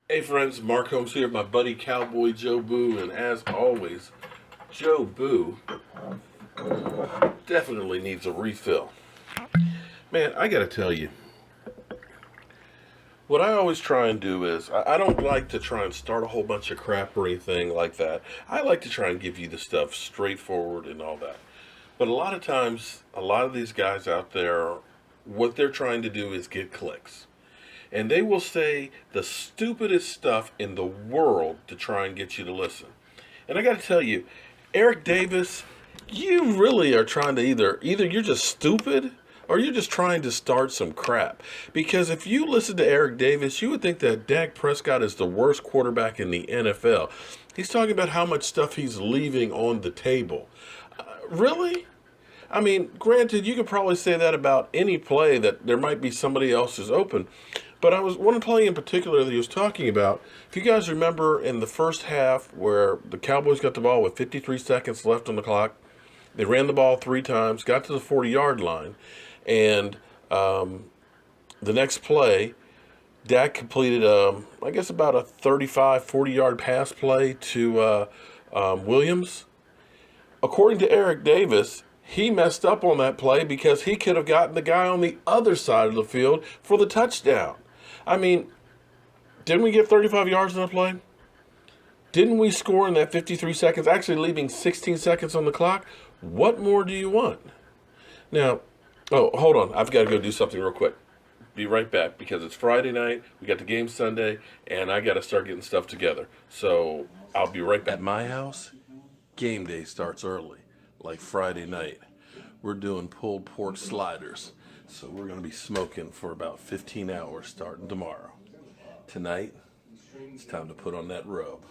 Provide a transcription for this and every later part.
Hey friends, Mark Holmes here, my buddy Cowboy Joe Boo, and as always, Joe Boo definitely needs a refill. Man, I gotta tell you, what I always try and do is, I don't like to try and start a whole bunch of crap or anything like that. I like to try and give you the stuff straightforward and all that. But a lot of times, a lot of these guys out there, what they're trying to do is get clicks. And they will say the stupidest stuff in the world to try and get you to listen. And I got to tell you, Eric Davis, you really are trying to either you're just stupid or you're just trying to start some crap. Because if you listen to Eric Davis, you would think that Dak Prescott is the worst quarterback in the NFL. He's talking about how much stuff he's leaving on the table. Really? I mean, granted, you could probably say that about any play that there might be somebody else is open. But I was one play in particular that he was talking about. If you guys remember in the first half where the Cowboys got the ball with 53 seconds left on the clock, they ran the ball three times, got to the 40-yard line, and the next play, Dak completed, I guess, about a 35, 40-yard pass play to Williams. According to Eric Davis, he messed up on that play because he could have gotten the guy on the other side of the field for the touchdown. I mean, didn't we get 35 yards in that play? Didn't we score in that 53 seconds, actually leaving 16 seconds on the clock? What more do you want? Now, oh, hold on. I've got to go do something real quick. Be right back because it's Friday night. We got the game Sunday, and I got to start getting stuff together. So I'll be right back. At my house, game day starts early, like Friday night. We're doing pulled pork sliders. So we're going to be smoking for about 15 hours starting tomorrow. Tonight, it's time to put on that robe.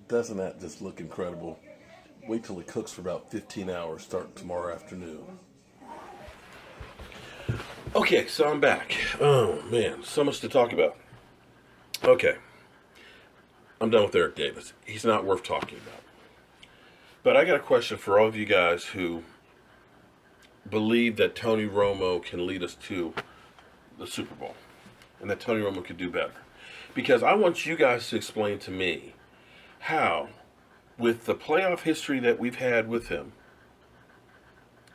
Doesn't that just look incredible? Wait till it cooks for about 15 hours starting tomorrow afternoon. Okay, so I'm back. Oh man, so much to talk about. Okay, I'm done with Eric Davis. He's not worth talking about. But I got a question for all of you guys who believe that Tony Romo can lead us to the Super Bowl and that Tony Romo could do better. Because I want you guys to explain to me how, with the playoff history that we've had with him,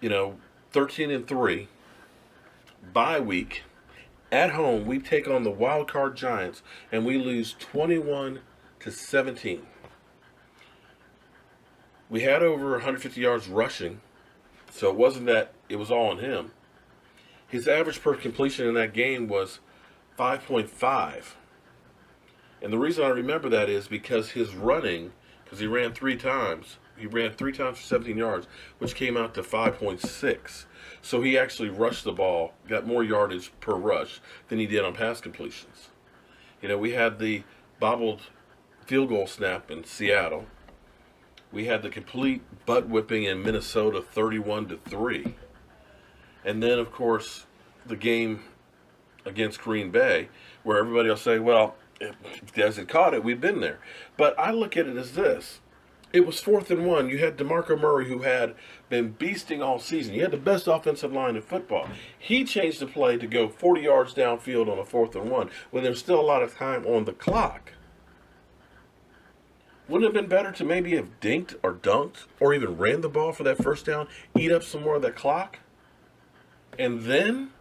13-3, bye week, at home, we take on the wild card Giants and we lose 21-17. We had over 150 yards rushing, so it wasn't that it was all on him. His average per completion in that game was 5.5. And the reason I remember that is because his running, because he ran three times for 17 yards, which came out to 5.6. So he actually rushed the ball, got more yardage per rush than he did on pass completions. We had the bobbled field goal snap in Seattle. We had the complete butt whipping in Minnesota 31-3. And then, of course, the game against Green Bay, where everybody will say, well, if Dez had caught it, we'd been there. But I look at it as this. It was 4th and 1. You had DeMarco Murray, who had been beasting all season. You had the best offensive line in football. He changed the play to go 40 yards downfield on a 4th and 1 when there's still a lot of time on the clock. Wouldn't it have been better to maybe have dinked or dunked or even ran the ball for that first down, eat up some more of that clock, and then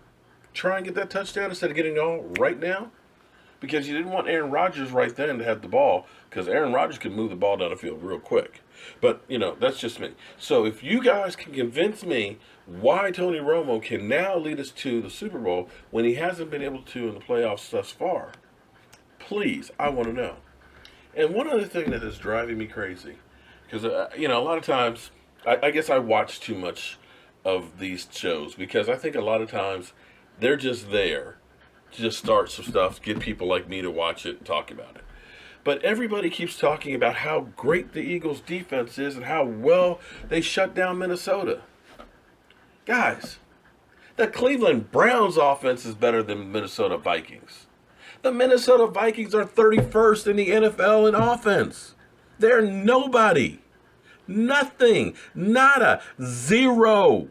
try and get that touchdown instead of getting it all right now? Because you didn't want Aaron Rodgers right then to have the ball, because Aaron Rodgers could move the ball down the field real quick. But, that's just me. So if you guys can convince me why Tony Romo can now lead us to the Super Bowl when he hasn't been able to in the playoffs thus far, please, I want to know. And one other thing that is driving me crazy, because, a lot of times, I guess I watch too much of these shows, because I think a lot of times they're just there to just start some stuff, get people like me to watch it and talk about it. But everybody keeps talking about how great the Eagles' defense is and how well they shut down Minnesota. Guys, The Cleveland Browns offense is better than the Minnesota Vikings. The Minnesota Vikings are 31st in the NFL in offense. They're nobody. Nothing. Nada. Zero.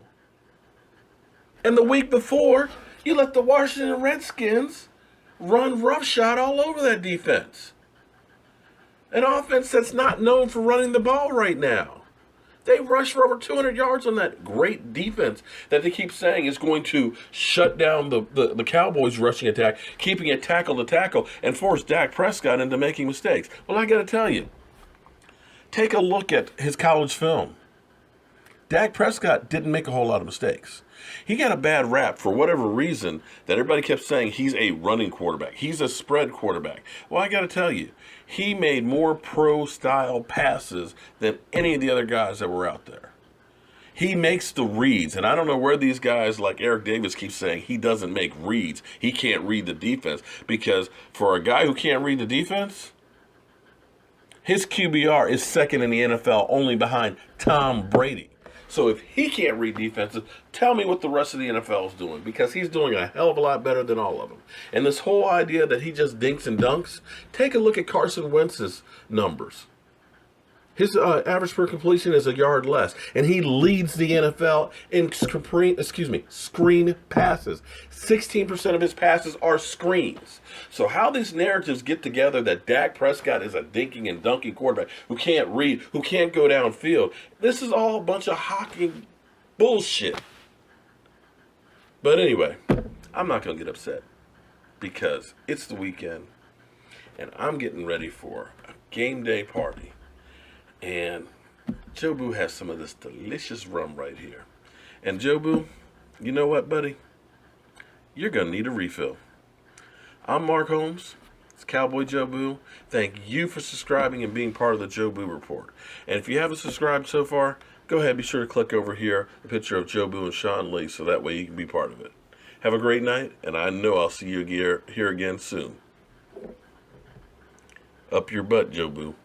And the week before, you let the Washington Redskins run roughshod all over that defense. An offense that's not known for running the ball right now. They rushed for over 200 yards on that great defense that they keep saying is going to shut down the Cowboys' rushing attack, keeping it tackle to tackle, and force Dak Prescott into making mistakes. Well, I got to tell you, take a look at his college film. Dak Prescott didn't make a whole lot of mistakes. He got a bad rap for whatever reason that everybody kept saying he's a running quarterback. He's a spread quarterback. Well, I got to tell you, he made more pro-style passes than any of the other guys that were out there. He makes the reads, and I don't know where these guys like Eric Davis keep saying he doesn't make reads. He can't read the defense, because for a guy who can't read the defense, his QBR is second in the NFL only behind Tom Brady. So if he can't read defenses, tell me what the rest of the NFL is doing, because he's doing a hell of a lot better than all of them. And this whole idea that he just dinks and dunks, take a look at Carson Wentz's numbers. His average per completion is a yard less, and he leads the NFL in screen passes. 16% of his passes are screens. So how these narratives get together that Dak Prescott is a dinking and dunking quarterback who can't read, who can't go downfield, this is all a bunch of hockey bullshit. But anyway, I'm not going to get upset, because it's the weekend, and I'm getting ready for a game day party. And Jobu has some of this delicious rum right here. And Jobu, you know what, buddy? You're going to need a refill. I'm Mark Holmes. It's Cowboy Jobu. Thank you for subscribing and being part of the Jobu Report. And if you haven't subscribed so far, go ahead, be sure to click over here, a picture of Jobu and Sean Lee, so that way you can be part of it. Have a great night, and I know I'll see you here again soon. Up your butt, Jobu.